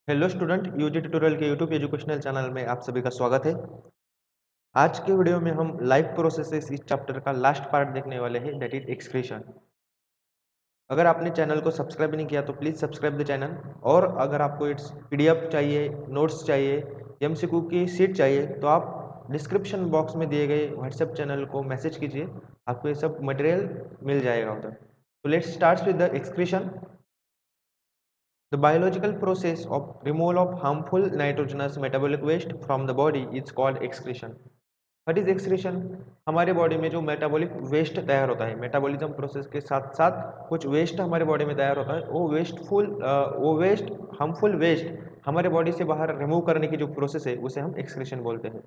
Hello student, UG tutorial के YouTube educational channel में आप सभी का स्वागत है। आज के वीडियो में हम लाइफ प्रोसेसेस इस चैप्टर का लास्ट पार्ट देखने वाले हैं, दैट इज एक्सक्रीशन। अगर आपने चैनल को सब्सक्राइब नहीं किया तो प्लीज़ सब्सक्राइब द चैनल। और अगर आपको इट्स पीडीएफ चाहिए, नोट्स चाहिए, एमसीक्यू की शीट चाहिए तो आप डिस्क्रिप्शन बॉक्स में दिए गए व्हाट्सएप चैनल को मैसेज कीजिए, आपको ये सब मटेरियल मिल जाएगा उधर। तो let's start with the excretion. The biological process of removal of harmful nitrogenous metabolic waste from the body is called excretion. What is excretion? हमारे बॉडी में जो मेटाबॉलिक वेस्ट तैयार होता है, मेटाबॉलिज्म प्रोसेस के साथ साथ कुछ वेस्ट हमारे बॉडी में तैयार होता है, वो वेस्ट हार्मफुल वेस्ट हमारे बॉडी से बाहर रिमूव करने की जो प्रोसेस है उसे हम एक्सक्रीशन बोलते हैं।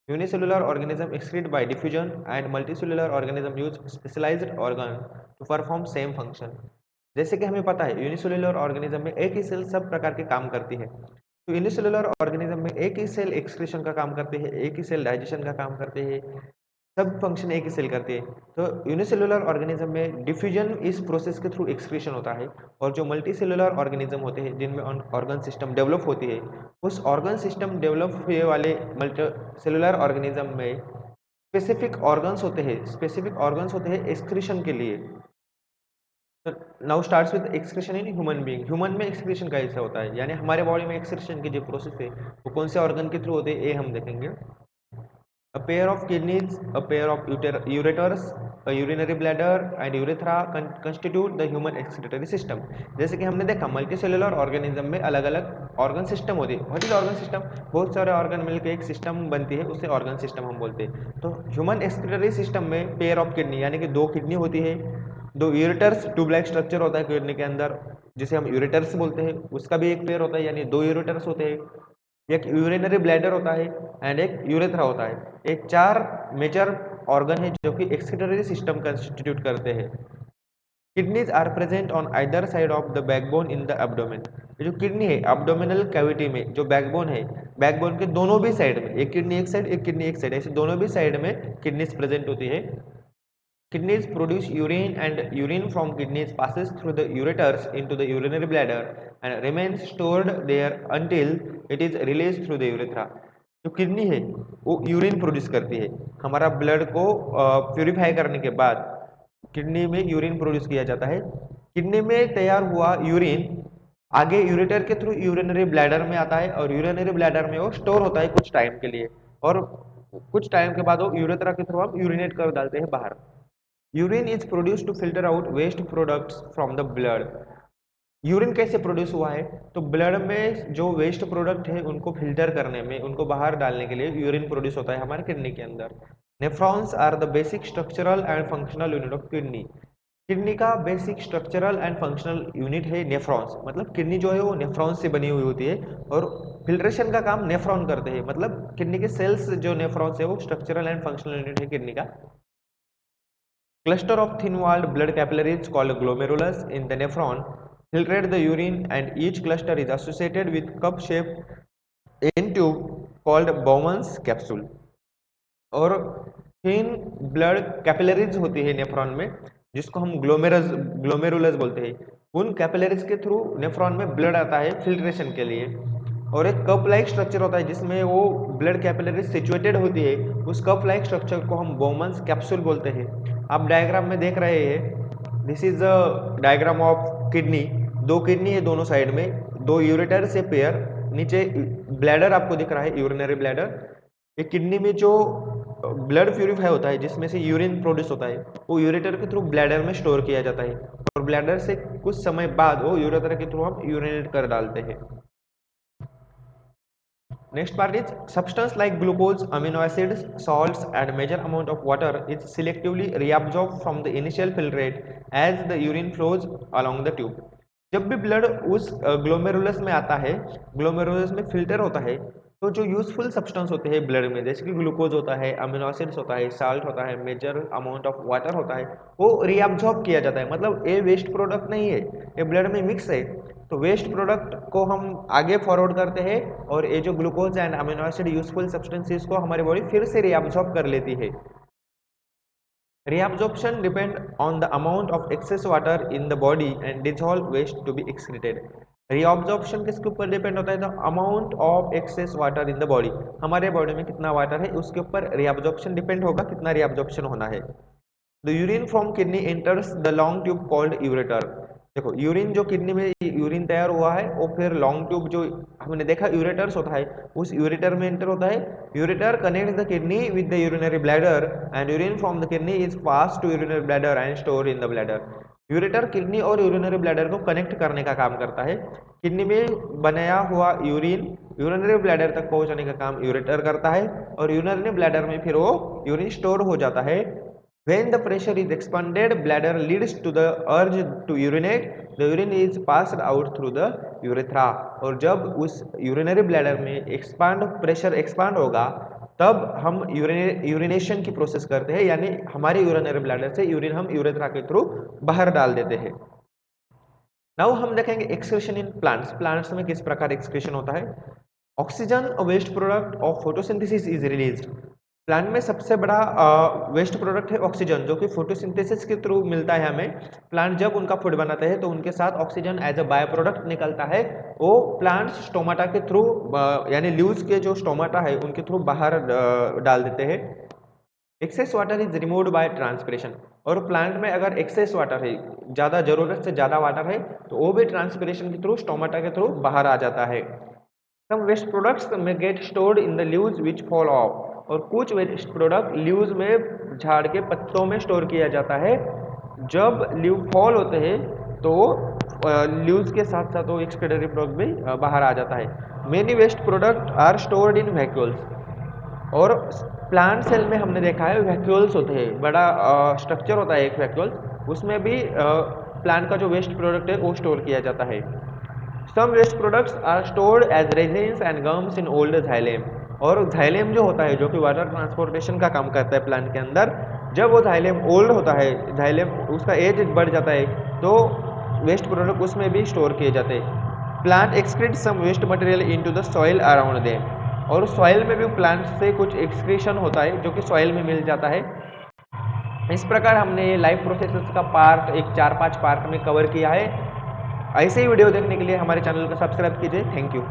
Unicellular organism excrete by diffusion and multicellular organism use specialised organ to perform same function. जैसे कि हमें पता है यूनिसेलुलर ऑर्गेनिज्म में एक ही सेल सब प्रकार के काम करती है। तो यूनिसेलुलर ऑर्गेनिज्म में एक ही सेल एक्सक्रीशन का काम करती है, एक ही सेल डाइजेशन का काम करते हैं, सब फंक्शन एक ही सेल करती है। तो यूनिसेलुलर ऑर्गेनिज्म में डिफ्यूजन इस प्रोसेस के थ्रू एक्सक्रीशन होता है। और जो मल्टीसेलुलर ऑर्गेनिज्म होते हैं जिनमें ऑर्गन सिस्टम डेवलप होती है, उस ऑर्गन सिस्टम डेवलप हुए वाले मल्टी सेलुलर ऑर्गेनिज्म में स्पेसिफिक ऑर्गन्स होते हैं एक्सक्रीशन के लिए। Now starts with excretion in human being. Human में एक्सक्रीशन कैसे होता है, यानी हमारे बॉडी में एक्सक्रीशन की जो प्रोसेस है वो कौन से ऑर्गन के थ्रू होते हैं, ये हम देखेंगे। A pair of kidneys, a pair of ureters, a urinary bladder and urethra constitute the human excretory system. जैसे कि हमने देखा मल्टी सेलुलर ऑर्गेनिज्म में अलग अलग ऑर्गन सिस्टम होती है। What is organ system? बहुत सारे ऑर्गन मिलकर एक सिस्टम बनती है, उसे ऑर्गन सिस्टम हम बोलते हैं। तो ह्यूमन एक्सक्रीटरी सिस्टम में पेयर ऑफ किडनी यानी कि दो किडनी होती है, दो यूरेटर्स, ट्यूब लाइक स्ट्रक्चर होता है किडनी के अंदर जिसे हम यूरेटर्स बोलते हैं, उसका भी एक पेयर होता है यानी दो यूरेटर्स होते हैं। एक यूरिनरी ब्लैडर होता है एंड एक यूरेथ्रा होता है। एक चार मेजर ऑर्गन है जो कि एक्सक्रीटरी सिस्टम कंस्टिट्यूट करते हैं। Kidneys are present on either side of the backbone in the abdomen. जो किडनी है एब्डोमिनल कैविटी में, जो बैकबोन है, बैकबोन के दोनों भी साइड में, एक किडनी एक साइड, एक किडनी एक साइड, ऐसे दोनों भी साइड में किडनीज प्रेजेंट होती है। Kidneys produce urine and urine from kidneys passes through the ureters into the urinary bladder and remains stored there until it is released through the urethra. जो kidney है वो urine produce करती है। हमारा blood को purify करने के बाद किडनी में यूरिन प्रोड्यूस किया जाता है। किडनी में तैयार हुआ यूरिन आगे यूरेटर के थ्रू यूरिनरी ब्लैडर में आता है और यूरिनरी ब्लैडर में वो स्टोर होता है कुछ टाइम के लिए, और कुछ टाइम के बाद वो यूरेथ्रा के थ्रू हम यूरिनेट कर डालते हैं बाहर। Urine is produce to filter out waste products from the blood. Urine कैसे प्रोड्यूस हुआ है? तो ब्लड में जो वेस्ट प्रोडक्ट है उनको फिल्टर करने में, उनको बाहर डालने के लिए यूरिन प्रोड्यूस होता है हमारे किडनी के अंदर। Nephrons are the basic structural and functional unit of kidney. Kidney का basic structural and functional unit है नेफ्रॉन्स। मतलब किडनी जो है वो नेफ्रॉन्स से बनी हुई होती है और फिल्ट्रेशन का काम नेफ्रॉन करते हैं। मतलब किडनी के सेल्स जो नेफ्रॉन्स है वो स्ट्रक्चरल एंड फंक्शनल यूनिट है किडनी का। Cluster of thin-walled blood capillaries called glomerulus in the nephron filtrate the urine, and each cluster is associated with cup-shaped end tube called Bowman's capsule. और thin blood capillaries होती है nephron में जिसको हम glomerulus बोलते हैं। उन कैपिलरीज के थ्रू नेफ्रॉन में ब्लड आता है फिल्ट्रेशन के लिए। और एक कप लाइक स्ट्रक्चर होता है जिसमें वो ब्लड कैपिलरीज सिचुएटेड होती है, उस कप लाइक स्ट्रक्चर को हम बोमन्स कैप्सूल बोलते हैं। आप डायग्राम में देख रहे हैं, this is a diagram of kidney. दो किडनी है दोनों साइड में, दो यूरेटर से पेयर, नीचे ब्लैडर आपको दिख रहा है, यूरिनरी ब्लैडर। एक किडनी में जो ब्लड प्यूरिफाई होता है जिसमें से यूरिन प्रोड्यूस होता है वो यूरेटर के थ्रू ब्लैडर में स्टोर किया जाता है, और ब्लैडर से कुछ समय बाद वो यूरेटर के थ्रू हम यूरिनेट कर डालते हैं। Next part is substance like glucose, amino acids, salts and major amount of water is selectively reabsorbed from the initial filtrate as the urine flows along the tube. जब भी blood उस glomerulus में आता है, glomerulus में filter होता है, तो जो यूजफुल सब्सटेंस होते हैं ब्लड में जैसे कि ग्लूकोज होता है, अमीनो एसिड्स होता है, साल्ट होता है, मेजर अमाउंट ऑफ वाटर होता है, वो रीअब्जॉर्ब किया जाता है। मतलब ये वेस्ट प्रोडक्ट नहीं है, ये ब्लड में मिक्स है। तो वेस्ट प्रोडक्ट को हम आगे फॉरवर्ड करते हैं और ये जो glucose and amino acid useful substances को हमारी बॉडी फिर से रीअब्जॉर्ब कर लेती है। Reabsorption depend on the amount of excess water in the body and dissolved waste to be excreted. Reabsorption किसके ऊपर डिपेंड होता है? The amount of excess water in the body, हमारे बॉडी में कितना वाटर है उसके ऊपर रीअब्जॉर्प्शन डिपेंड होगा, कितना रीअब्जॉर्प्शन होना है। The urine from kidney enters the long tube called ureter. देखो यूरिन जो किडनी में यूरिन तैयार हुआ है वो फिर लॉन्ग ट्यूब जो हमने देखा यूरेटर्स होता है, उस यूरेटर में एंटर होता है। Ureter connect the kidney with the urinary bladder and urine from the kidney is pass to urinary bladder and store in the bladder. Ureter kidney और यूरिनरी ब्लैडर को कनेक्ट करने का काम करता है। किडनी में बनाया हुआ यूरिन यूरिनरी ब्लैडर तक पहुंचाने का काम यूरेटर करता है और यूरिनरी ब्लैडर में फिर वो यूरिन स्टोर हो जाता है। When the pressure is expanded, bladder leads to the urge to urinate. The urine is passed out through the urethra. और जब उस यूरिनरी ब्लैडर में प्रेशर एक्सपांड होगा तब हम यूरिनेशन की प्रोसेस करते हैं, यानी हमारे यूरिनरी ब्लैडर से यूरिन हम यूरेथ्रा के थ्रू बाहर डाल देते हैं। नाउ हम देखेंगे एक्सक्रीशन इन प्लांट्स। प्लांट्स में किस प्रकार एक्सक्रीशन होता है? Oxygen waste product of photosynthesis is released. Plant में सबसे बड़ा वेस्ट प्रोडक्ट है ऑक्सीजन, जो कि फोटोसिंथेसिस के थ्रू मिलता है हमें। प्लांट जब उनका फूड बनाते हैं तो उनके साथ oxygen as a by product निकलता है, वो प्लांट्स स्टोमाटा के थ्रू यानी लीव्स के जो स्टोमाटा है उनके थ्रू बाहर डाल देते हैं। Excess water is removed by transpiration. और प्लांट में अगर एक्सेस वाटर है, ज़्यादा जरूरत से ज़्यादा वाटर है, तो वो भी ट्रांसपिरेशन के थ्रू स्टोमाटा के थ्रू बाहर आ जाता है। सम वेस्ट प्रोडक्ट्स में get stored in the leaves which fall of. और कुछ वेस्ट प्रोडक्ट लीव्स में झाड़ के पत्तों में स्टोर किया जाता है। जब लीव फॉल होते हैं तो लीव्स के साथ साथ वो एक्सक्रीटरी प्रोडक्ट भी बाहर आ जाता है। Many waste product are stored in vacuoles. और प्लांट सेल में हमने देखा है वैक्यूल्स होते हैं, बड़ा स्ट्रक्चर होता है एक वैक्यूल, उसमें भी प्लांट का जो वेस्ट प्रोडक्ट है वो स्टोर किया जाता है। Some waste products are stored as resins and gums in old xylem. और झाइलेम जो होता है, जो कि वाटर ट्रांसपोर्टेशन का काम करता है प्लांट के अंदर, जब वो झाइलेम ओल्ड होता है, झाइलेम उसका एज बढ़ जाता है, तो वेस्ट प्रोडक्ट उसमें भी स्टोर किए जाते हैं। Plant excrete some waste material into the soil around them. और सॉइल में भी प्लांट से कुछ एक्सक्रीशन होता है जो कि सॉइल में मिल जाता है। इस प्रकार हमने लाइफ प्रोसेसेस का पार्ट एक 4-5 पार्ट में कवर किया है। ऐसे ही वीडियो देखने के लिए हमारे चैनल को सब्सक्राइब कीजिए। Thank you.